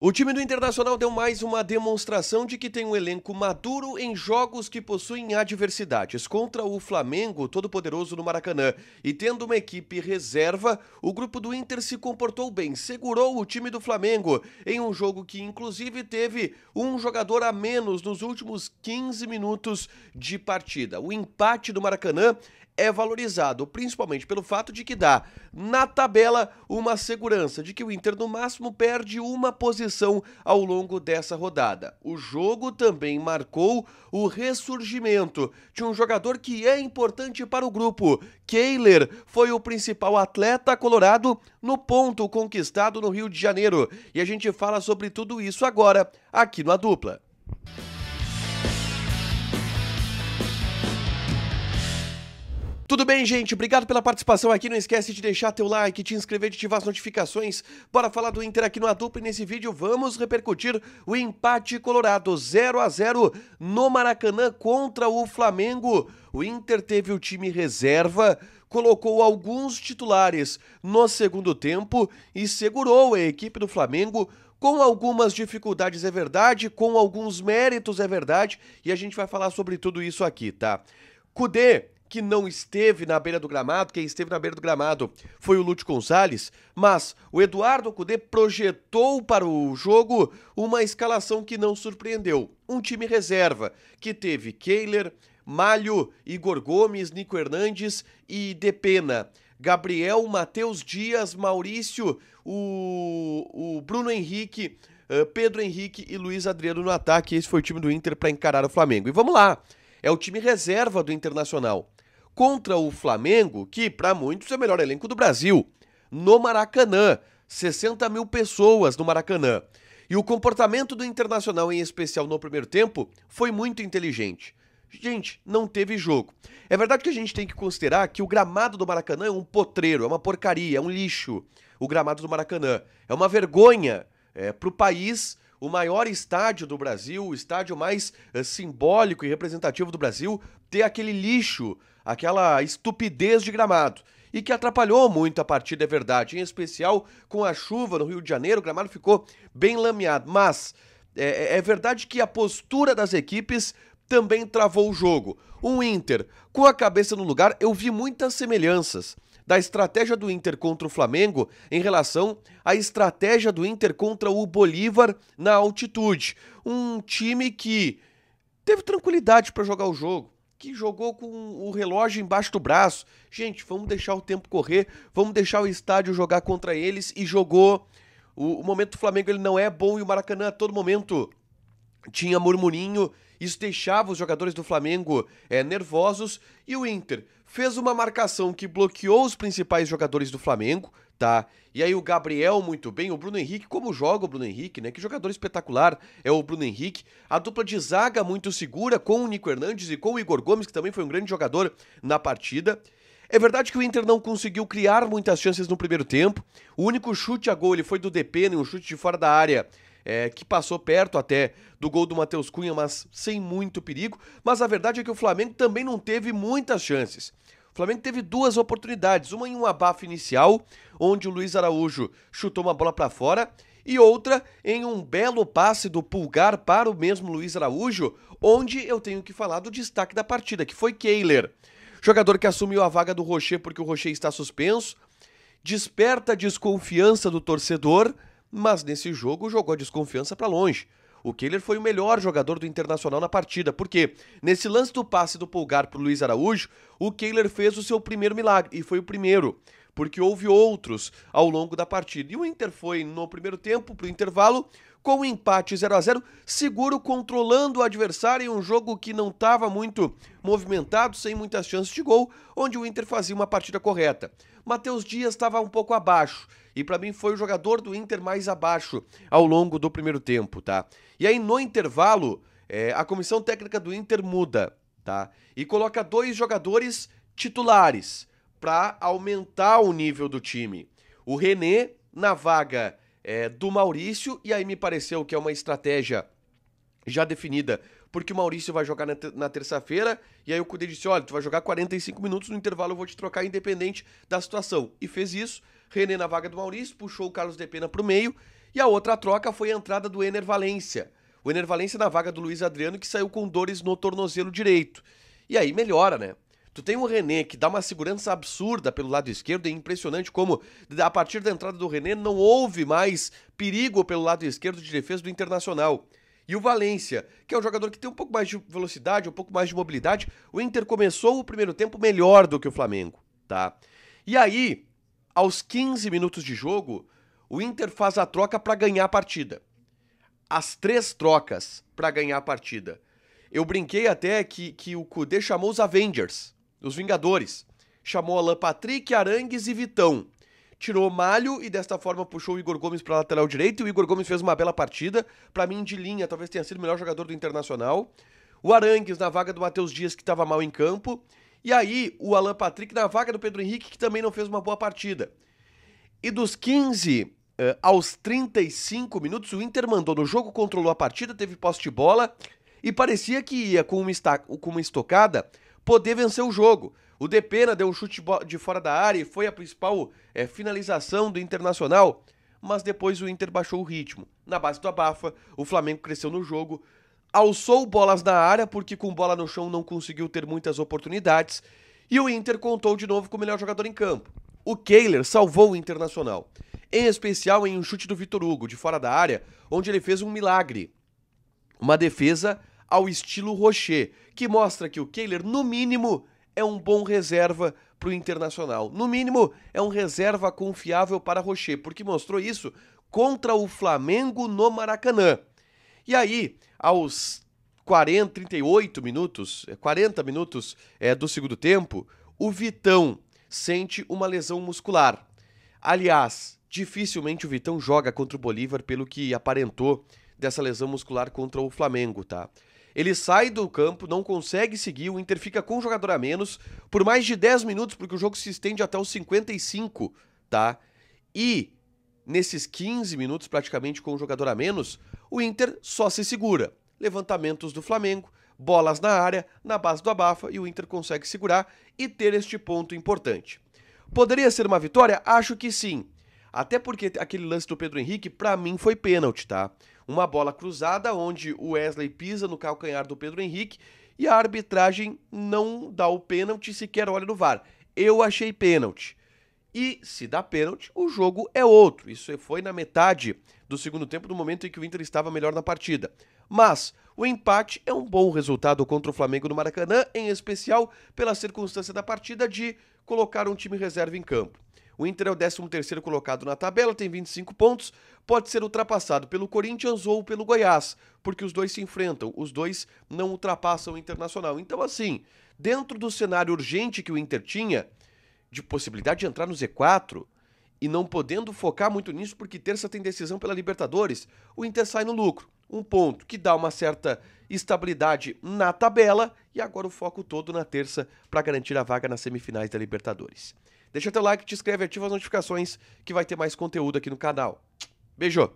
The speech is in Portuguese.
O time do Internacional deu mais uma demonstração de que tem um elenco maduro em jogos que possuem adversidades. Contra o Flamengo, todo-poderoso no Maracanã, e tendo uma equipe reserva, o grupo do Inter se comportou bem, segurou o time do Flamengo em um jogo que inclusive teve um jogador a menos nos últimos 15 minutos de partida. O empate do Maracanã é valorizado, principalmente pelo fato de que dá, na tabela, uma segurança de que o Inter no máximo perde uma posição ao longo dessa rodada. O jogo também marcou o ressurgimento de um jogador que é importante para o grupo. Kehler foi o principal atleta colorado no ponto conquistado no Rio de Janeiro. E a gente fala sobre tudo isso agora, aqui no A Dupla. Tudo bem, gente? Obrigado pela participação aqui. Não esquece de deixar teu like, te inscrever, de ativar as notificações. Bora falar do Inter aqui no A Dupla e nesse vídeo vamos repercutir o empate colorado 0-0 no Maracanã contra o Flamengo. O Inter teve o time reserva, colocou alguns titulares no segundo tempo e segurou a equipe do Flamengo com algumas dificuldades, é verdade, com alguns méritos, é verdade, e a gente vai falar sobre tudo isso aqui, tá? Kudê, que não esteve na beira do gramado, quem esteve na beira do gramado foi o Lúcio Gonzalez, mas o Eduardo Kudê projetou para o jogo uma escalação que não surpreendeu. Um time reserva, que teve Kehler, Malho, Igor Gomes, Nico Hernandes e Depena. Gabriel, Matheus Dias, Maurício, o Bruno Henrique, Pedro Henrique e Luiz Adriano no ataque. Esse foi o time do Inter para encarar o Flamengo. E vamos lá, é o time reserva do Internacional contra o Flamengo, que para muitos é o melhor elenco do Brasil, no Maracanã, 60 mil pessoas no Maracanã. E o comportamento do Internacional, em especial no primeiro tempo, foi muito inteligente. Gente, não teve jogo. É verdade que a gente tem que considerar que o gramado do Maracanã é um potreiro, é uma porcaria, é um lixo. O gramado do Maracanã é uma vergonha para o país. O maior estádio do Brasil, o estádio mais simbólico e representativo do Brasil, ter aquele lixo, aquela estupidez de gramado. E que atrapalhou muito a partida, é verdade. Em especial com a chuva no Rio de Janeiro, o gramado ficou bem lameado. Mas é verdade que a postura das equipes também travou o jogo. O Inter, com a cabeça no lugar, eu vi muitas semelhanças da estratégia do Inter contra o Flamengo em relação à estratégia do Inter contra o Bolívar na altitude. Um time que teve tranquilidade para jogar o jogo, que jogou com o relógio embaixo do braço. Gente, vamos deixar o tempo correr, vamos deixar o estádio jogar contra eles, e jogou. O momento do Flamengo ele não é bom e o Maracanã a todo momento tinha murmurinho. Isso deixava os jogadores do Flamengo nervosos, e o Inter fez uma marcação que bloqueou os principais jogadores do Flamengo, tá? E aí o Gabriel muito bem, o Bruno Henrique, como joga o Bruno Henrique, né? Que jogador espetacular é o Bruno Henrique. A dupla de zaga muito segura com o Nico Hernandes e com o Igor Gomes, que também foi um grande jogador na partida. É verdade que o Inter não conseguiu criar muitas chances no primeiro tempo. O único chute a gol ele foi do Depena, um chute de fora da área, que passou perto até do gol do Matheus Cunha, mas sem muito perigo. Mas a verdade é que o Flamengo também não teve muitas chances. O Flamengo teve duas oportunidades, uma em um abafo inicial, onde o Luiz Araújo chutou uma bola para fora, e outra em um belo passe do Pulgar para o mesmo Luiz Araújo, onde eu tenho que falar do destaque da partida, que foi Kehler. Jogador que assumiu a vaga do Rocher porque o Rocher está suspenso, desperta a desconfiança do torcedor, mas nesse jogo jogou a desconfiança para longe. O Kehler foi o melhor jogador do Internacional na partida, porque nesse lance do passe do Pulgar para o Luiz Araújo, o Kehler fez o seu primeiro milagre, e foi o primeiro, porque houve outros ao longo da partida. E o Inter foi no primeiro tempo para o intervalo com o empate 0-0, seguro, controlando o adversário em um jogo que não estava muito movimentado, sem muitas chances de gol, onde o Inter fazia uma partida correta. Matheus Dias estava um pouco abaixo, e para mim foi o jogador do Inter mais abaixo ao longo do primeiro tempo, tá? E aí no intervalo, a comissão técnica do Inter muda, tá? E coloca dois jogadores titulares para aumentar o nível do time. O René na vaga do Maurício, e aí me pareceu que é uma estratégia já definida, porque o Maurício vai jogar na terça-feira, e aí o Kudê disse, olha, tu vai jogar 45 minutos, no intervalo eu vou te trocar independente da situação. E fez isso, René na vaga do Maurício, puxou o Carlos Depena pro meio, E a outra troca foi a entrada do Ener Valencia. O Ener Valencia na vaga do Luiz Adriano, que saiu com dores no tornozelo direito. E aí melhora, né? Tu tem o René, que dá uma segurança absurda pelo lado esquerdo, é impressionante como, a partir da entrada do René, não houve mais perigo pelo lado esquerdo de defesa do Internacional. E o Valencia, que é um jogador que tem um pouco mais de velocidade, um pouco mais de mobilidade, o Inter começou o primeiro tempo melhor do que o Flamengo, tá? E aí, aos 15 minutos de jogo, o Inter faz a troca para ganhar a partida. As 3 trocas para ganhar a partida. Eu brinquei até que o Kudê chamou os Avengers, os Vingadores. Chamou Alan Patrick, Arangues e Vitão. Tirou Malho e desta forma puxou o Igor Gomes para a lateral direita. E o Igor Gomes fez uma bela partida. Para mim, de linha, talvez tenha sido o melhor jogador do Internacional. O Arangues na vaga do Matheus Dias, que estava mal em campo. E aí, o Alan Patrick na vaga do Pedro Henrique, que também não fez uma boa partida. E dos 15 aos 35 minutos, o Inter mandou no jogo, controlou a partida, teve posse de bola e parecia que ia com uma estocada poder vencer o jogo. O Depena deu um chute de fora da área e foi a principal finalização do Internacional, mas depois o Inter baixou o ritmo. Na base do abafa, o Flamengo cresceu no jogo, alçou bolas na área porque com bola no chão não conseguiu ter muitas oportunidades e o Inter contou de novo com o melhor jogador em campo. O Kehler salvou o Internacional, em especial em um chute do Vitor Hugo, de fora da área, onde ele fez um milagre. Uma defesa ao estilo Rocher, que mostra que o Kehler, no mínimo, é um bom reserva para o Internacional. No mínimo, é um reserva confiável para Rocher, porque mostrou isso contra o Flamengo no Maracanã. E aí, aos 40 minutos do segundo tempo, o Vitão sente uma lesão muscular. Aliás, dificilmente o Vitão joga contra o Bolívar pelo que aparentou dessa lesão muscular contra o Flamengo, tá? Ele sai do campo, não consegue seguir, o Inter fica com um jogador a menos por mais de 10 minutos, porque o jogo se estende até os 55, tá? E nesses 15 minutos praticamente com um jogador a menos, o Inter só se segura. Levantamentos do Flamengo, bolas na área, na base do abafa, e o Inter consegue segurar e ter este ponto importante. Poderia ser uma vitória? Acho que sim. Até porque aquele lance do Pedro Henrique, pra mim, foi pênalti, tá? Uma bola cruzada onde o Wesley pisa no calcanhar do Pedro Henrique e a arbitragem não dá o pênalti, sequer olha no VAR. Eu achei pênalti. E se dá pênalti, o jogo é outro. Isso foi na metade do segundo tempo, no momento em que o Inter estava melhor na partida. Mas o empate é um bom resultado contra o Flamengo no Maracanã, em especial pela circunstância da partida de colocar um time reserva em campo. O Inter é o 13º colocado na tabela, tem 25 pontos, pode ser ultrapassado pelo Corinthians ou pelo Goiás, porque os dois se enfrentam, os dois não ultrapassam o Internacional. Então assim, dentro do cenário urgente que o Inter tinha, de possibilidade de entrar no Z4, e não podendo focar muito nisso porque terça tem decisão pela Libertadores, o Inter sai no lucro. Um ponto que dá uma certa estabilidade na tabela e agora o foco todo na terça para garantir a vaga nas semifinais da Libertadores. Deixa teu like, te inscreve, ativa as notificações que vai ter mais conteúdo aqui no canal. Beijo!